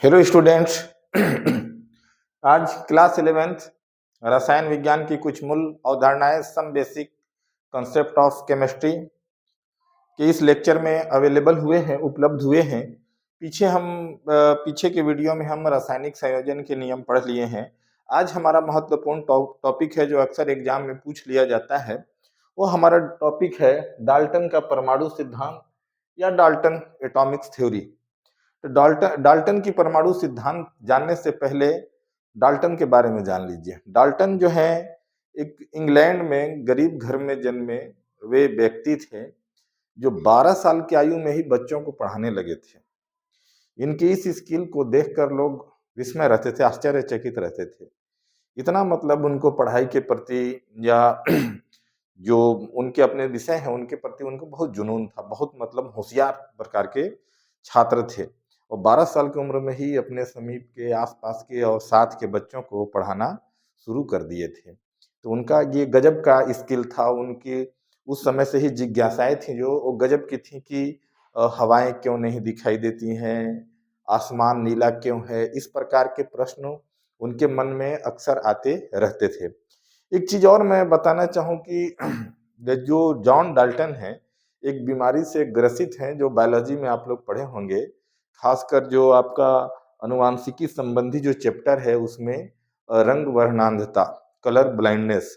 Hello students. आज class 11th रसायन विज्ञान की कुछ मूल अवधारणाएं some basic concept of chemistry के इस लेक्चर में अवेलेबल हुए हैं, उपलब्ध हुए हैं। पीछे के वीडियो में हम रासायनिक संयोजन के नियम पढ़ लिए हैं। आज हमारा महत्वपूर्ण टॉपिक है जो अक्सर एग्जाम में पूछ लिया जाता है। वो हमारा टॉपिक है डाल्टन का परमाणु सिद्धांत या डाल्टन एटॉमिक थ्योरी। तो डाल्टन की परमाणु सिद्धांत जानने से पहले डाल्टन के बारे में जान लीजिए। डाल्टन जो है एक इंग्लैंड में गरीब घर में जन्मे वे व्यक्ति थे जो 12 साल की आयु में ही बच्चों को पढ़ाने लगे थे। इनकी इस स्किल को देखकर लोग विस्मय रहते थे, आश्चर्यचकित रहते थे। इतना मतलब उनको पढ़ाई के प्रति या जो उनके अपने विषय हैं उनके प्रति उनको बहुत जुनून था, बहुत मतलब होशियार प्रकार के छात्र थे। और 12 साल की उम्र में ही अपने समीप के आसपास के और साथ के बच्चों को पढ़ाना शुरू कर दिए थे। तो उनका ये गजब का स्किल था। उनकी उस समय से ही जिज्ञासाएं थी जो वो गजब की थी कि हवाएं क्यों नहीं दिखाई देती हैं, आसमान नीला क्यों है, इस प्रकार के प्रश्न उनके मन में अक्सर आते रहते थे। एक चीज और मैं बताना चाहूँ कि जो जॉन डाल्टन है एक बीमारी से ग्रसित हैं जो बायोलॉजी में आप लोग पढ़े होंगे। खासकर जो आपका अनुवांशिकी संबंधी जो चैप्टर है उसमें रंग वर्णांधता, कलर ब्लाइंडनेस।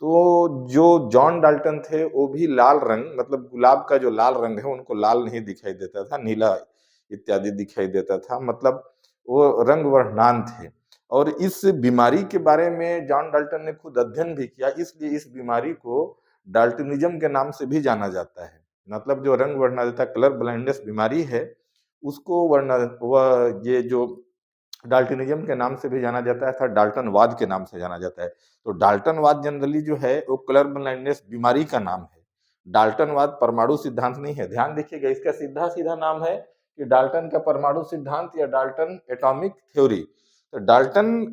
तो जो जॉन डाल्टन थे वो भी लाल रंग, मतलब गुलाब का जो लाल रंग है उनको लाल नहीं दिखाई देता था, नीला इत्यादि दिखाई देता था, मतलब वो रंग वर्णांध थे। और इस बीमारी के बारे में जॉन डाल्टन ने खुद अध्ययन भी किया, इसलिए इस बीमारी को डाल्टनिज्म के नाम से भी जाना जाता है। मतलब जो रंग वर्णांधता, कलर ब्लाइंडनेस बीमारी है उसको ये जो डाल्टनिज्म के नाम से भी जाना जाता है अर्थात डाल्टनवाद के नाम से जाना जाता है। तो डाल्टनवाद जनरली जो है वो कलर ब्लाइंडनेस बीमारी का नाम है। डाल्टनवाद परमाणु सिद्धांत नहीं है। ध्यान देखिएगा, इसका सीधा सीधा नाम है कि डाल्टन का परमाणु सिद्धांत या डाल्टन एटॉमिक थ्योरी। तो डाल्टन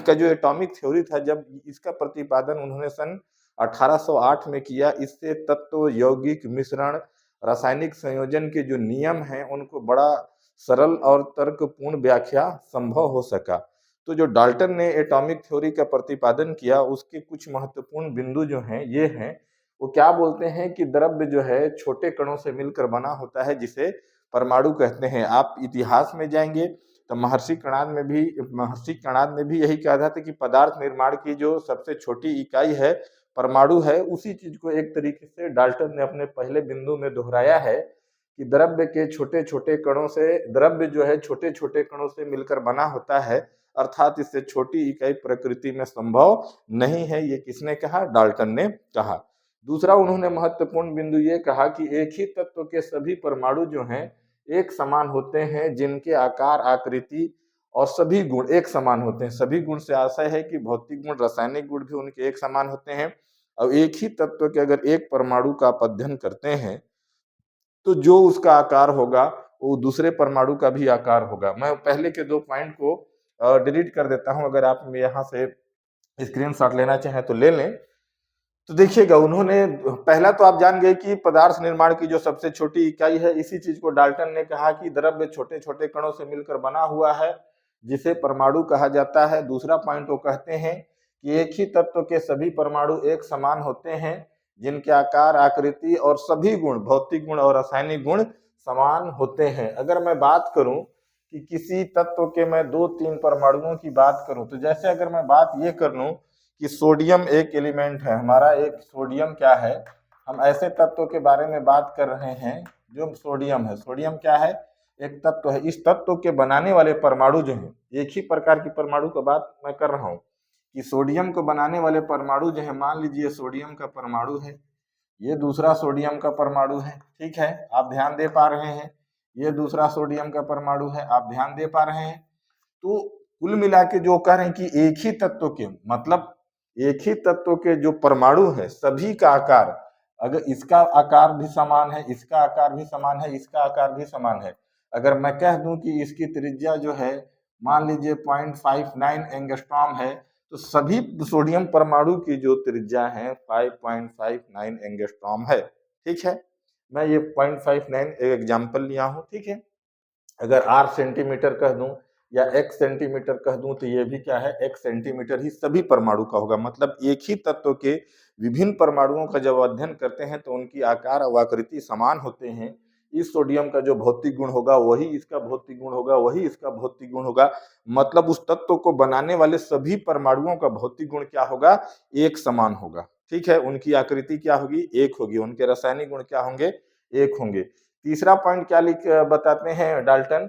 का जो एटॉमिक थ्योरी था, जब इसका प्रतिपादन उन्होंने सन 1808 में किया, इससे तत्व, यौगिक मिश्रण, रासायनिक संयोजन के जो नियम हैं उनको बड़ा सरल और तर्कपूर्ण व्याख्या संभव हो सका। तो जो डाल्टन ने एटॉमिक थ्योरी का प्रतिपादन किया उसके कुछ महत्वपूर्ण बिंदु जो हैं ये हैं। वो क्या बोलते हैं कि द्रव्य जो है छोटे कणों से मिलकर बना होता है जिसे परमाणु कहते हैं। आप इतिहास में जाएंगे तो महर्षि कणाद ने भी यही कहा था कि पदार्थ निर्माण की जो सबसे छोटी इकाई है परमाणु है। उसी चीज को एक तरीके से डाल्टन ने अपने पहले बिंदु में दोहराया है कि द्रव्य के छोटे छोटे कणों से, द्रव्य जो है छोटे छोटे कणों से मिलकर बना होता है, अर्थात इससे छोटी इकाई प्रकृति में संभव नहीं है। ये किसने कहा? डाल्टन ने कहा। दूसरा उन्होंने महत्वपूर्ण बिंदु ये कहा कि एक ही तत्व के सभी परमाणु जो हैं एक समान होते हैं, जिनके आकार, आकृति और सभी गुण एक समान होते हैं। सभी गुण से आशय है कि भौतिक गुण, रासायनिक गुण भी उनके एक समान होते हैं। और एक ही तत्व के अगर एक परमाणु का आप अध्ययन करते हैं तो जो उसका आकार होगा वो दूसरे परमाणु का भी आकार होगा। मैं पहले के 2 पॉइंट को डिलीट कर देता हूं, अगर आप यहाँ से स्क्रीनशॉट लेना चाहें तो ले लें। तो देखिएगा, उन्होंने पहला तो आप जान गए कि पदार्थ निर्माण की जो सबसे छोटी इकाई है, इसी चीज को डाल्टन ने कहा कि द्रव्य छोटे छोटे कणों से मिलकर बना हुआ है जिसे परमाणु कहा जाता है। दूसरा पॉइंट वो कहते हैं कि एक ही तत्व के सभी परमाणु एक समान होते हैं, जिनके आकार, आकृति और सभी गुण, भौतिक गुण और रासायनिक गुण समान होते हैं। अगर मैं बात करूं कि किसी तत्व के मैं 2-3 परमाणुओं की बात करूं, तो जैसे अगर मैं बात ये कर लूं कि सोडियम एक एलिमेंट है हमारा, एक सोडियम क्या है, हम ऐसे तत्व के बारे में बात कर रहे हैं जो सोडियम है। सोडियम क्या है? एक तत्व है। इस तत्व के बनाने वाले परमाणु जो है, एक ही प्रकार की परमाणु का बात मैं कर रहा हूँ कि सोडियम को बनाने वाले परमाणु जो है, मान लीजिए सोडियम का परमाणु है, ये दूसरा सोडियम का परमाणु है, ठीक है, आप ध्यान दे पा रहे हैं। ये दूसरा सोडियम का परमाणु है, आप ध्यान दे पा रहे हैं। तो कुल मिला के जो कह रहे हैं कि एक ही तत्व के, मतलब एक ही तत्व के जो परमाणु है सभी का आकार, अगर इसका आकार भी समान है, इसका आकार भी समान है, इसका आकार भी समान है। अगर मैं कह दूं कि इसकी त्रिज्या जो है मान लीजिए 0.59 एंगस्ट्रॉम है, तो सभी सोडियम परमाणु की जो त्रिज्या है 5.59 एंगस्ट्रॉम है, ठीक है। मैं ये 0.59 एग्जाम्पल लिया हूं, ठीक है। अगर 8 सेंटीमीटर कह दूं या x सेंटीमीटर कह दूं तो ये भी क्या है, x सेंटीमीटर ही सभी परमाणु का होगा। मतलब एक ही तत्व के विभिन्न परमाणुओं का जब अध्ययन करते हैं तो उनकी आकार और आकृति समान होते हैं। इस सोडियम का जो भौतिक गुण होगा वही इसका भौतिक गुण होगा, वही इसका भौतिक गुण होगा। मतलब उस तत्व को बनाने वाले सभी परमाणुओं का भौतिक गुण क्या होगा, एक समान होगा। ठीक है, उनकी आकृति क्या होगी, एक होगी, उनके रासायनिक गुण क्या होंगे, एक होंगे। तीसरा पॉइंट क्या लिख बताते हैं डाल्टन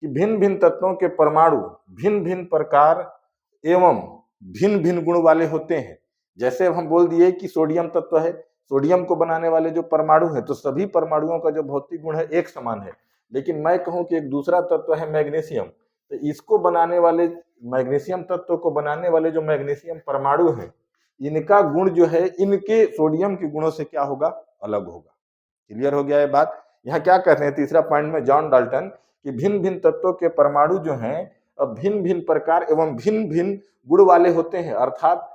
कि भिन्न भिन्न तत्वों के परमाणु भिन्न भिन्न प्रकार एवं भिन्न भिन्न गुण वाले होते हैं। जैसे हम बोल दिए कि सोडियम तत्व है, सोडियम को बनाने वाले जो परमाणु है तो सभी परमाणुओं का जो भौतिक गुण है एक समान है। लेकिन मैं कहूं कि एक दूसरा तत्व है मैग्नीशियम, तो इसको बनाने वाले मैग्नीशियम तत्व को बनाने वाले जो मैग्नीशियम परमाणु है, इनका गुण जो है इनके सोडियम के गुणों से क्या होगा, अलग होगा। क्लियर हो गया ये बात। यहाँ क्या कर रहे हैं तीसरा पॉइंट में जॉन डाल्टन कि भिन्न भिन्न तत्वों के परमाणु जो हैं भिन्न भिन्न प्रकार एवं भिन्न भिन्न गुण वाले होते हैं। अर्थात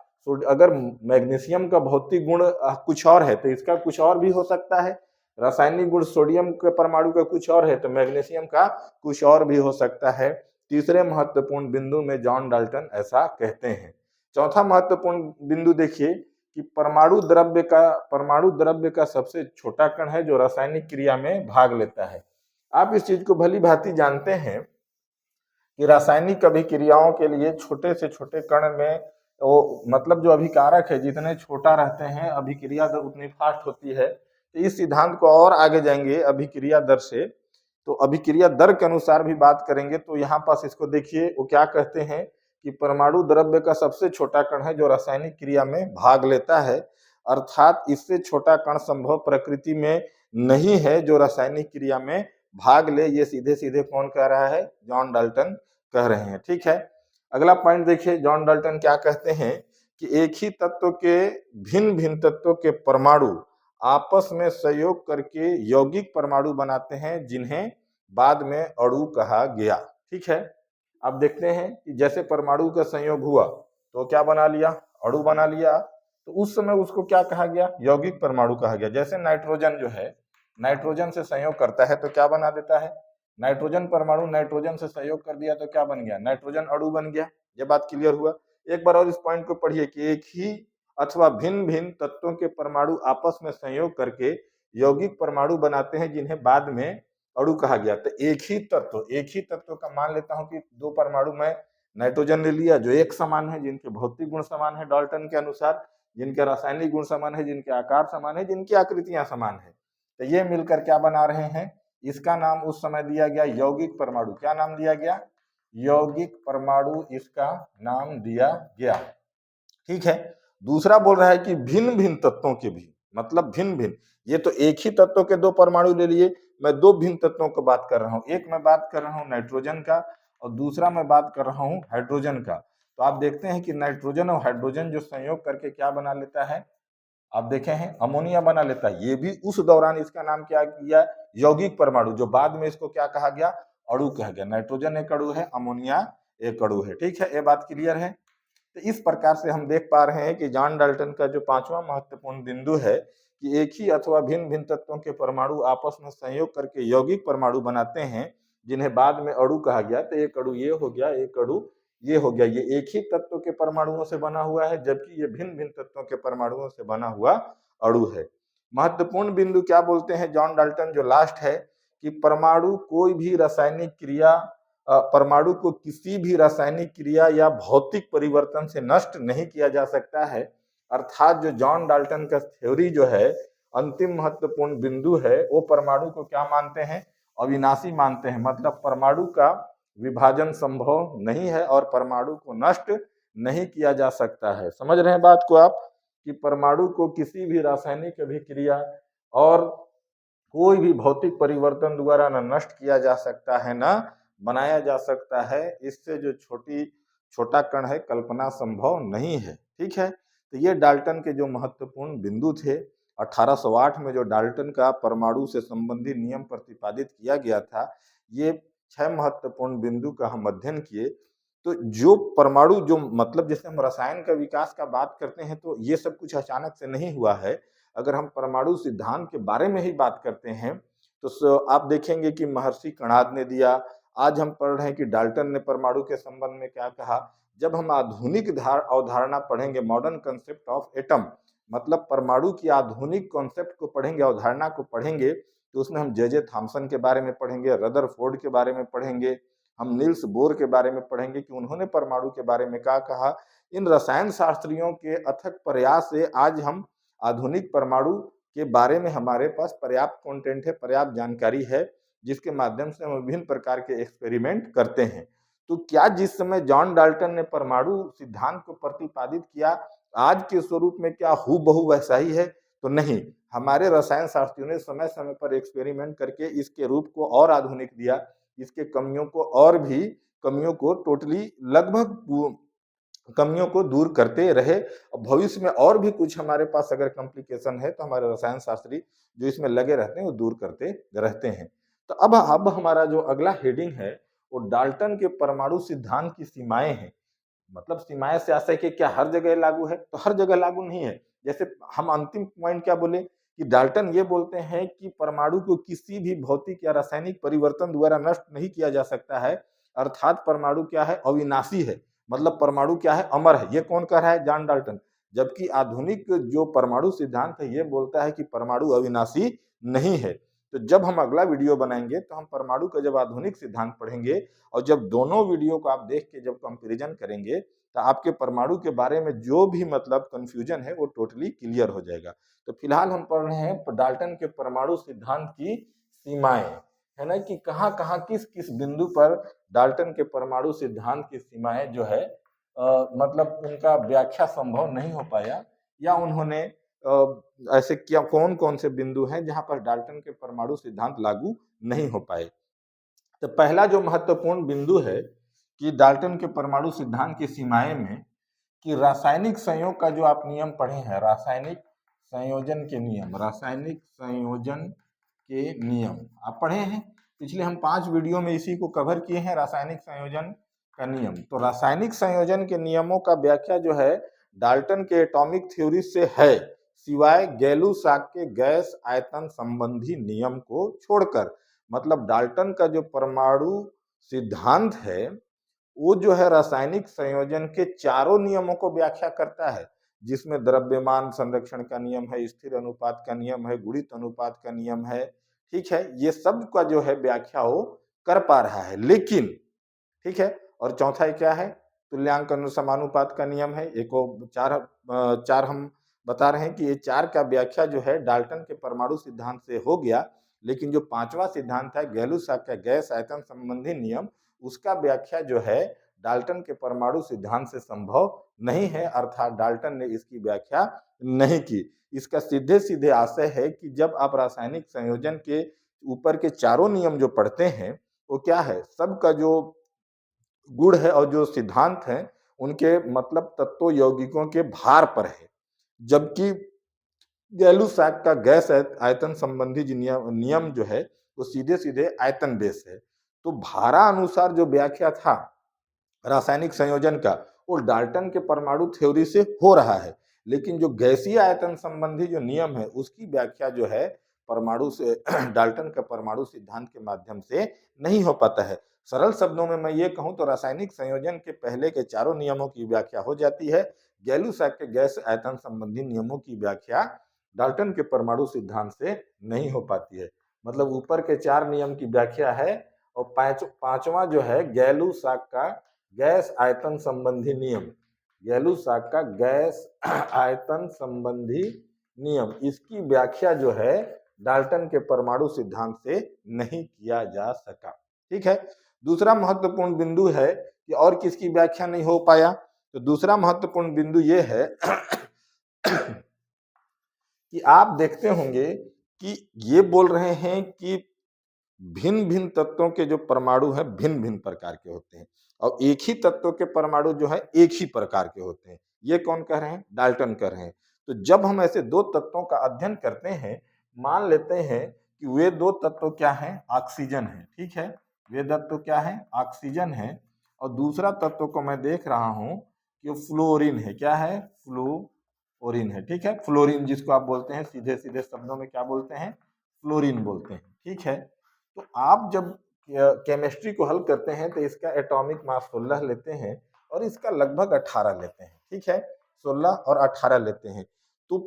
अगर मैग्नीशियम का भौतिक गुण कुछ और है तो इसका कुछ और भी हो सकता है। रासायनिक गुण सोडियम के परमाणु का कुछ और है तो मैग्नीशियम का कुछ और भी हो सकता है। तीसरे महत्वपूर्ण बिंदु में जॉन डाल्टन ऐसा कहते हैं। चौथा महत्वपूर्ण बिंदु देखिए कि परमाणु द्रव्य का सबसे छोटा कण है जो रासायनिक क्रिया में भाग लेता है। आप इस चीज को भली भांति जानते हैं कि रासायनिक अभिक्रियाओं के लिए छोटे से छोटे कण में वो मतलब जो अभिकारक है जितने छोटा रहते हैं अभिक्रिया दर उतनी फास्ट होती है। तो इस सिद्धांत को और आगे जाएंगे अभिक्रिया दर से, तो अभिक्रिया दर के अनुसार भी बात करेंगे। तो यहाँ पास इसको देखिए वो क्या कहते हैं कि परमाणु द्रव्य का सबसे छोटा कण है जो रासायनिक क्रिया में भाग लेता है। अर्थात इससे छोटा कण संभव प्रकृति में नहीं है जो रासायनिक क्रिया में भाग ले। ये सीधे सीधे कौन कह रहा है, जॉन डाल्टन कह रहे हैं। ठीक है, अगला पॉइंट देखिए जॉन डाल्टन क्या कहते हैं कि एक ही तत्व के भिन्न भिन्न तत्वों के परमाणु आपस में सहयोग करके यौगिक परमाणु बनाते हैं जिन्हें बाद में अणु कहा गया। ठीक है, अब देखते हैं कि जैसे परमाणु का संयोग हुआ तो क्या बना लिया, अणु बना लिया। तो उस समय उसको क्या कहा गया, यौगिक परमाणु कहा गया। जैसे नाइट्रोजन जो है नाइट्रोजन से संयोग करता है तो क्या बना देता है, नाइट्रोजन परमाणु नाइट्रोजन से सहयोग कर दिया तो क्या बन गया, नाइट्रोजन अणु बन गया। ये बात क्लियर हुआ। एक बार और इस पॉइंट को पढ़िए कि एक ही अथवा भिन्न भिन्न तत्वों के परमाणु आपस में संयोग करके यौगिक परमाणु बनाते हैं जिन्हें बाद में अणु कहा गया। तो एक ही तत्व का मान लेता हूं कि दो परमाणु में नाइट्रोजन ले लिया जो एक समान है, जिनके भौतिक गुण समान है डाल्टन के अनुसार, जिनके रासायनिक गुण समान है, जिनके आकार समान है, जिनकी आकृतियां समान है। तो ये मिलकर क्या बना रहे हैं, इसका नाम उस समय दिया गया यौगिक परमाणु। क्या नाम दिया गया, यौगिक परमाणु इसका नाम दिया गया। ठीक है, दूसरा बोल रहा है कि भिन्न भिन्न तत्वों के भी, मतलब भिन्न भिन्न, ये तो एक ही तत्व के दो परमाणु ले लिए, मैं दो भिन्न तत्वों को बात कर रहा हूं। एक मैं बात कर रहा हूं नाइट्रोजन का और दूसरा मैं बात कर रहा हूं हाइड्रोजन का। तो आप देखते हैं कि नाइट्रोजन और हाइड्रोजन जो संयोग करके क्या बना लेता है, आप देखे हैं अमोनिया बना लेता है। ये भी उस दौरान इसका नाम क्या किया, यौगिक परमाणु, जो बाद में इसको क्या कहा गया, अणु कहा गया। नाइट्रोजन एक अणु है, अमोनिया एक अणु है। ठीक है, ये बात क्लियर है। तो इस प्रकार से हम देख पा रहे हैं कि जॉन डाल्टन का जो पांचवा महत्वपूर्ण बिंदु है कि एक ही अथवा भिन्न भिन्न तत्वों के परमाणु आपस में संयोग करके यौगिक परमाणु बनाते हैं जिन्हें बाद में अणु कहा गया। तो एक अणु ये हो गया, एक अणु ये हो गया। ये एक ही तत्व के परमाणुओं से बना हुआ है जबकि ये भिन्न भिन्न तत्वों के परमाणुओं से बना हुआ अणु है। महत्वपूर्ण बिंदु क्या बोलते हैं जॉन डाल्टन, जो लास्ट है कि परमाणु कोई भी रासायनिक क्रिया परमाणु को किसी भी रासायनिक क्रिया या भौतिक परिवर्तन से नष्ट नहीं किया जा सकता है। अर्थात जो जॉन डाल्टन का थ्योरी जो है अंतिम महत्वपूर्ण बिंदु है, वो परमाणु को क्या मानते हैं, अविनाशी मानते हैं। मतलब परमाणु का विभाजन संभव नहीं है और परमाणु को नष्ट नहीं किया जा सकता है। समझ रहे हैं बात को आप कि परमाणु को किसी भी रासायनिक अभिक्रिया और कोई भी भौतिक परिवर्तन द्वारा न नष्ट किया जा सकता है न बनाया जा सकता है। इससे जो छोटा कण है कल्पना संभव नहीं है। ठीक है, तो ये डाल्टन के जो महत्वपूर्ण बिंदु थे। 1808 में जो डाल्टन का परमाणु से संबंधित नियम प्रतिपादित किया गया था, ये 6 महत्वपूर्ण बिंदु का हम अध्ययन किए। तो जो परमाणु जो मतलब जैसे हम रसायन का विकास का बात करते हैं तो ये सब कुछ अचानक से नहीं हुआ है। अगर हम परमाणु सिद्धांत के बारे में ही बात करते हैं तो आप देखेंगे कि महर्षि कणाद ने दिया, आज हम पढ़ रहे हैं कि डाल्टन ने परमाणु के संबंध में क्या कहा। जब हम आधुनिक अवधारणा पढ़ेंगे, मॉडर्न कंसेप्ट ऑफ एटम, मतलब परमाणु की आधुनिक कॉन्सेप्ट को पढ़ेंगे, अवधारणा को पढ़ेंगे, तो उसमें हम जे थॉमसन के बारे में पढ़ेंगे, रदरफोर्ड के बारे में पढ़ेंगे, हम नील्स बोर के बारे में पढ़ेंगे कि उन्होंने परमाणु के बारे में क्या कहा। इन रसायन शास्त्रियों के अथक प्रयास से आज हम आधुनिक परमाणु के बारे में हमारे पास पर्याप्त कंटेंट है, पर्याप्त जानकारी है, जिसके माध्यम से हम विभिन्न प्रकार के एक्सपेरिमेंट करते हैं। तो क्या जिस समय जॉन डाल्टन ने परमाणु सिद्धांत को प्रतिपादित किया, आज के स्वरूप में क्या हूबहू वैसा ही है? तो नहीं, हमारे रसायन शास्त्रियों ने समय समय पर एक्सपेरिमेंट करके इसके रूप को और आधुनिक दिया, इसके कमियों को और भी कमियों को टोटली लगभग कमियों को दूर करते रहे। भविष्य में और भी कुछ हमारे पास अगर कॉम्प्लिकेशन है तो हमारे रसायन शास्त्री जो इसमें लगे रहते हैं वो दूर करते रहते हैं। तो अब हमारा जो अगला हेडिंग है वो डाल्टन के परमाणु सिद्धांत की सीमाएं हैं। मतलब सीमाएं से आशय कि क्या हर जगह लागू है? तो हर जगह लागू नहीं है। जैसे हम अंतिम पॉइंट क्या बोले कि डाल्टन ये बोलते हैं कि परमाणु को किसी भी भौतिक या रासायनिक परिवर्तन द्वारा नष्ट नहीं किया जा सकता है, अर्थात परमाणु क्या है? अविनाशी है। मतलब परमाणु क्या है? अमर है। ये कौन कह रहा है? John Dalton. जबकि आधुनिक जो परमाणु सिद्धांत है ये बोलता है कि परमाणु अविनाशी नहीं है। तो जब हम अगला वीडियो बनाएंगे तो हम परमाणु का जब आधुनिक सिद्धांत पढ़ेंगे और जब दोनों वीडियो को आप देख के जब कंपैरिजन करेंगे तो आपके परमाणु के बारे में जो भी मतलब कंफ्यूजन है वो टोटली क्लियर हो जाएगा। तो फिलहाल हम पढ़ रहे हैं डाल्टन के परमाणु सिद्धांत की सीमाएं, है ना, कि कहाँ कहाँ किस किस बिंदु पर डाल्टन के परमाणु सिद्धांत की सीमाएं जो है मतलब उनका व्याख्या संभव नहीं हो पाया, या उन्होंने ऐसे क्या कौन कौन से बिंदु हैं जहां पर डाल्टन के परमाणु सिद्धांत लागू नहीं हो पाए। तो पहला जो महत्वपूर्ण बिंदु है कि डाल्टन के परमाणु सिद्धांत की सीमाएं में कि रासायनिक संयोग का जो आप नियम पढ़े हैं, रासायनिक संयोजन के नियम, रासायनिक संयोजन के नियम आप पढ़े हैं। पिछले हम 5 वीडियो में इसी को कवर किए हैं, रासायनिक संयोजन का नियम। तो रासायनिक संयोजन के नियमों का व्याख्या जो है डाल्टन के एटॉमिक थ्योरी से है, सिवाय गैलू-सॉक के गैस आयतन संबंधी नियम को छोड़कर। मतलब डाल्टन का जो परमाणु सिद्धांत है वो जो है रासायनिक संयोजन के चारों नियमों को व्याख्या करता है, जिसमें द्रव्यमान संरक्षण का नियम है, स्थिर अनुपात का नियम है, गुणित अनुपात का नियम है। ठीक है, ये सब का जो है व्याख्या वो कर पा रहा है। लेकिन ठीक है, और चौथा क्या है? तुल्यांक समानुपात का नियम है। एक चार हम बता रहे हैं कि ये 4 का व्याख्या जो है डाल्टन के परमाणु सिद्धांत से हो गया, लेकिन जो 5वां सिद्धांत है गैलू-सॉक का गैस आयतन संबंधी नियम, उसका व्याख्या जो है डाल्टन के परमाणु सिद्धांत से संभव नहीं है, अर्थात डाल्टन ने इसकी व्याख्या नहीं की। इसका सीधे सीधे आशय है कि जब आप रासायनिक संयोजन के ऊपर के चारों नियम जो पढ़ते हैं वो क्या है, सबका जो गुण है और जो सिद्धांत है उनके मतलब तत्व यौगिकों के भार पर है। जबकि गैलू-सॉक का गैस आयतन संबंधी नियम जो है वो सीधे सीधे आयतन बेस है। तो भारा अनुसार जो व्याख्या था रासायनिक संयोजन का वो डाल्टन के परमाणु थ्योरी से हो रहा है, लेकिन जो गैसीय आयतन संबंधी जो नियम है उसकी व्याख्या जो है परमाणु से डाल्टन का परमाणु सिद्धांत के माध्यम से नहीं हो पाता है। सरल शब्दों में मैं ये कहूं तो रासायनिक संयोजन के पहले के चारों नियमों की व्याख्या हो जाती है, गैलू-सॉक के गैस आयतन संबंधी नियमों की व्याख्या डाल्टन के परमाणु सिद्धांत से नहीं हो पाती है। मतलब ऊपर के 4 नियम की व्याख्या है और पांचवा जो है गैलू-सॉक का गैस आयतन संबंधी नियम, गैलू-सॉक का गैस आयतन संबंधी नियम, इसकी व्याख्या जो है डाल्टन के परमाणु सिद्धांत से नहीं किया जा सका। ठीक है, दूसरा महत्वपूर्ण बिंदु है कि और किसकी व्याख्या नहीं हो पाया। तो दूसरा महत्वपूर्ण बिंदु ये है कि आप देखते होंगे कि ये बोल रहे हैं कि भिन्न भिन्न तत्वों के जो परमाणु हैं भिन्न भिन्न प्रकार के होते हैं और एक ही तत्व के परमाणु जो है एक ही प्रकार के होते हैं। ये कौन कह रहे हैं? डाल्टन कह रहे हैं। तो जब हम ऐसे दो तत्वों का अध्ययन करते हैं, मान लेते हैं कि वे दो तत्व क्या हैं? ऑक्सीजन है। ठीक है, वे तत्व क्या है? ऑक्सीजन है। और दूसरा तत्व को मैं देख रहा हूं कि फ्लोरीन है। क्या है? फ्लोरीन है। ठीक है, फ्लोरीन जिसको आप बोलते हैं सीधे सीधे शब्दों में क्या बोलते हैं? फ्लोरीन बोलते हैं। ठीक है, तो आप जब केमिस्ट्री को हल करते हैं तो इसका एटॉमिक मास 16 लेते हैं और इसका लगभग 18 लेते हैं। ठीक है, 16 और 18 लेते हैं। तो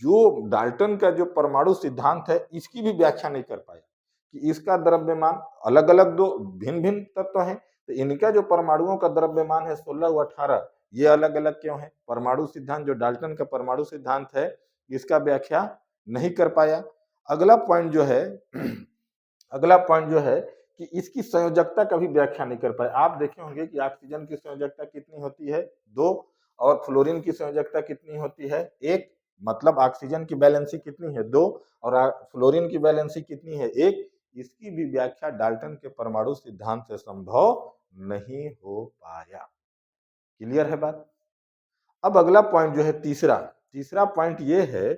जो डाल्टन का जो परमाणु सिद्धांत है इसकी भी व्याख्या नहीं कर पाया कि इसका द्रव्यमान अलग अलग दो भिन्न भिन्न तत्व हैं, तो इनका जो परमाणुओं का द्रव्यमान है 16 व 18, ये अलग अलग क्यों है। परमाणु सिद्धांत जो डाल्टन का परमाणु सिद्धांत है इसका व्याख्या नहीं कर पाया। अगला पॉइंट जो है अगला पॉइंट जो है कि इसकी संयोजकता का भी व्याख्या नहीं कर पाए। आप देखे होंगे कि ऑक्सीजन की संयोजकता कितनी होती है, 2, और फ्लोरीन की संयोजकता कितनी होती है, 1। मतलब ऑक्सीजन की वैलेंसी कितनी है, 2, और फ्लोरीन की वैलेंसी कितनी है, 1। इसकी भी व्याख्या डाल्टन के परमाणु सिद्धांत से संभव नहीं हो पाया। क्लियर है बात। अब अगला पॉइंट जो है तीसरा पॉइंट ये है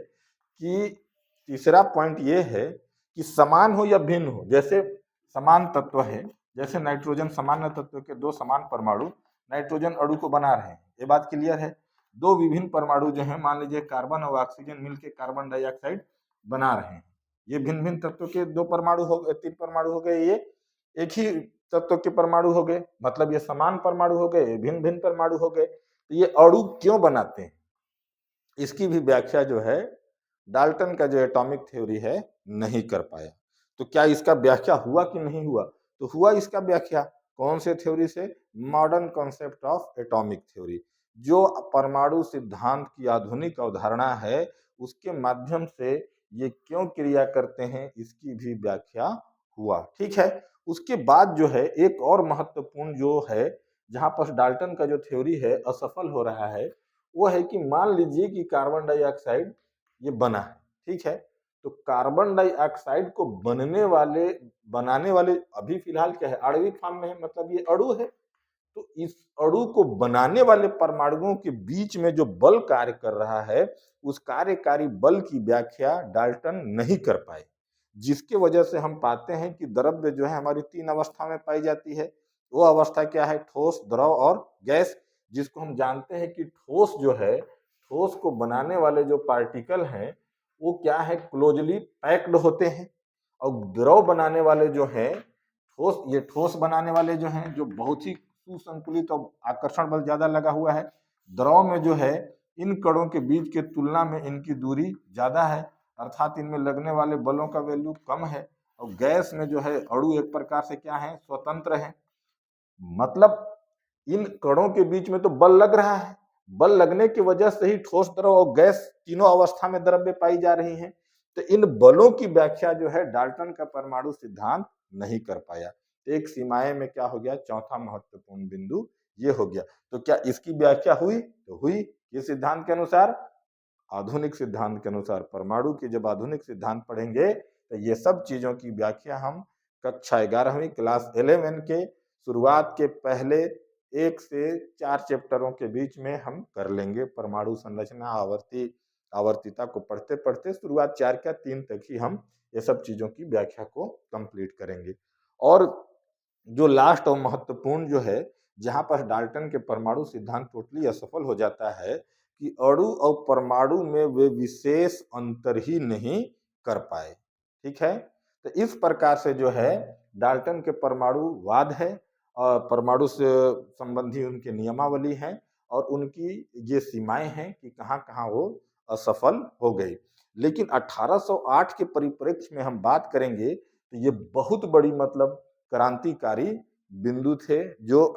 कि समान हो या भिन्न हो। जैसे समान तत्व है, जैसे नाइट्रोजन सामान्य तत्व के 2 समान परमाणु नाइट्रोजन अणु को बना रहे हैं, ये बात क्लियर है। 2 विभिन्न परमाणु जो है, मान लीजिए कार्बन और ऑक्सीजन मिलकर कार्बन डाइऑक्साइड बना रहे हैं, ये भिन्न भिन्न तत्व के 2 परमाणु हो गए, 3 परमाणु हो गए, ये एक ही तत्व के परमाणु हो गए, मतलब ये समान परमाणु हो गए, भिन्न भिन्न परमाणु हो गए। तो ये अणु क्यों बनाते हैं, इसकी भी व्याख्या जो है डाल्टन का जो एटॉमिक थ्योरी है नहीं कर पाया। तो क्या इसका व्याख्या हुआ कि नहीं हुआ, तो हुआ इसका व्याख्या। कौन से थ्योरी से, modern concept of atomic theory, जो परमाणु सिद्धांत की आधुनिक अवधारणा है उसके माध्यम से ये क्यों क्रिया करते हैं इसकी भी व्याख्या हुआ। ठीक है, उसके बाद जो है एक और महत्वपूर्ण जो है जहां पर डाल्टन का जो थ्योरी है असफल हो रहा है, वो है कि मान लीजिए कि कार्बन डाइऑक्साइड ये बना है, ठीक है, तो कार्बन डाइऑक्साइड को बनाने वाले अभी फिलहाल क्या है, आणविक फॉर्म में है, मतलब ये अणु है। तो इस अणु को बनाने वाले परमाणुओं के बीच में जो बल कार्य कर रहा है उस कार्यकारी बल की व्याख्या डाल्टन नहीं कर पाए, जिसके वजह से हम पाते हैं कि द्रव्य जो है हमारी 3 अवस्था में पाई जाती है। वो अवस्था क्या है, ठोस, द्रव और गैस। जिसको हम जानते हैं कि ठोस जो है, ठोस को बनाने वाले जो पार्टिकल हैं वो क्या है, क्लोजली पैक्ड होते हैं। और द्रव बनाने वाले जो हैं, ठोस बनाने वाले जो हैं, जो बहुत ही सुसंतुलित और आकर्षण बल ज्यादा लगा हुआ है। द्रव में जो है इन कणों के बीच के तुलना में इनकी दूरी ज्यादा है, अर्थात इनमें लगने वाले बलों का वैल्यू कम है। और गैस में जो है अणु एक प्रकार से क्या है, स्वतंत्र है, मतलब इन कणों के बीच में तो बल लग रहा है, बल लगने की वजह से ही ठोस, द्रव और गैस तीनों अवस्था में द्रव्य पाई जा रही हैं। तो इन बलों की व्याख्या जो है डाल्टन का परमाणु सिद्धांत नहीं कर पाया। एक सीमाएं में क्या हो गया, चौथा महत्वपूर्ण बिंदु ये हो गया। तो क्या इसकी व्याख्या हुई, तो हुई। ये सिद्धांत के अनुसार, आधुनिक सिद्धांत के अनुसार, परमाणु के जब आधुनिक सिद्धांत पढ़ेंगे तो ये सब चीजों की व्याख्या हम कक्षा 11वीं क्लास 11 के शुरुआत के पहले 1 से 4 चैप्टरों के बीच में हम कर लेंगे। परमाणु संरचना, आवर्तिता को पढ़ते पढ़ते शुरुआत 4 का 3 तक ही हम ये सब चीजों की व्याख्या को कंप्लीट करेंगे। और जो लास्ट और महत्वपूर्ण जो है, जहां पर डाल्टन के परमाणु सिद्धांत टोटली असफल हो जाता है कि अणु और परमाणु में वे विशेष अंतर ही नहीं कर पाए। ठीक है, तो इस प्रकार से जो है डाल्टन के परमाणुवाद है और परमाणु से संबंधी उनके नियमावली हैं और उनकी ये सीमाएं हैं कि कहाँ कहाँ वो असफल हो गई। लेकिन 1808 के परिप्रेक्ष्य में हम बात करेंगे तो ये बहुत बड़ी, मतलब क्रांतिकारी बिंदु थे, जो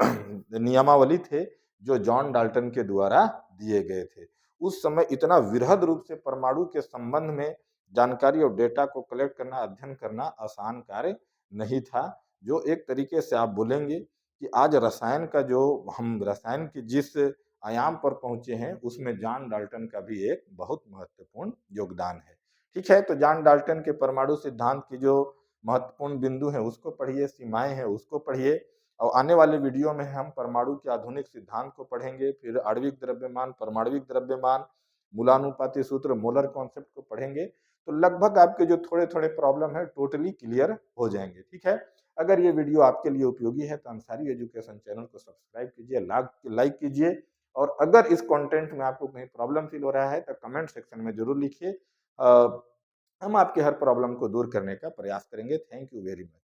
नियमावली थे जो जॉन डाल्टन के द्वारा दिए गए थे। उस समय इतना वृहद रूप से परमाणु के संबंध में जानकारी और डेटा को कलेक्ट करना, अध्ययन करना आसान कार्य नहीं था। जो एक तरीके से आप बोलेंगे कि आज रसायन का जो हम रसायन के जिस आयाम पर पहुंचे हैं उसमें जॉन डाल्टन का भी एक बहुत महत्वपूर्ण योगदान है। ठीक है, तो जॉन डाल्टन के परमाणु सिद्धांत की जो महत्वपूर्ण बिंदु है उसको पढ़िए, सीमाएं हैं उसको पढ़िए। और आने वाले वीडियो में हम परमाणु के आधुनिक सिद्धांत को पढ़ेंगे, फिर आणविक द्रव्यमान, परमाणविक द्रव्यमान, मूलानुपाती सूत्र, मोलर कॉन्सेप्ट को पढ़ेंगे। तो लगभग आपके जो थोड़े थोड़े प्रॉब्लम है टोटली क्लियर हो जाएंगे। ठीक है, अगर ये वीडियो आपके लिए उपयोगी है तो अंसारी एजुकेशन चैनल को सब्सक्राइब कीजिए, लाइक कीजिए। और अगर इस कंटेंट में आपको कहीं प्रॉब्लम फील हो रहा है तो कमेंट सेक्शन में जरूर लिखिए। हम आपके हर प्रॉब्लम को दूर करने का प्रयास करेंगे। Thank you very much.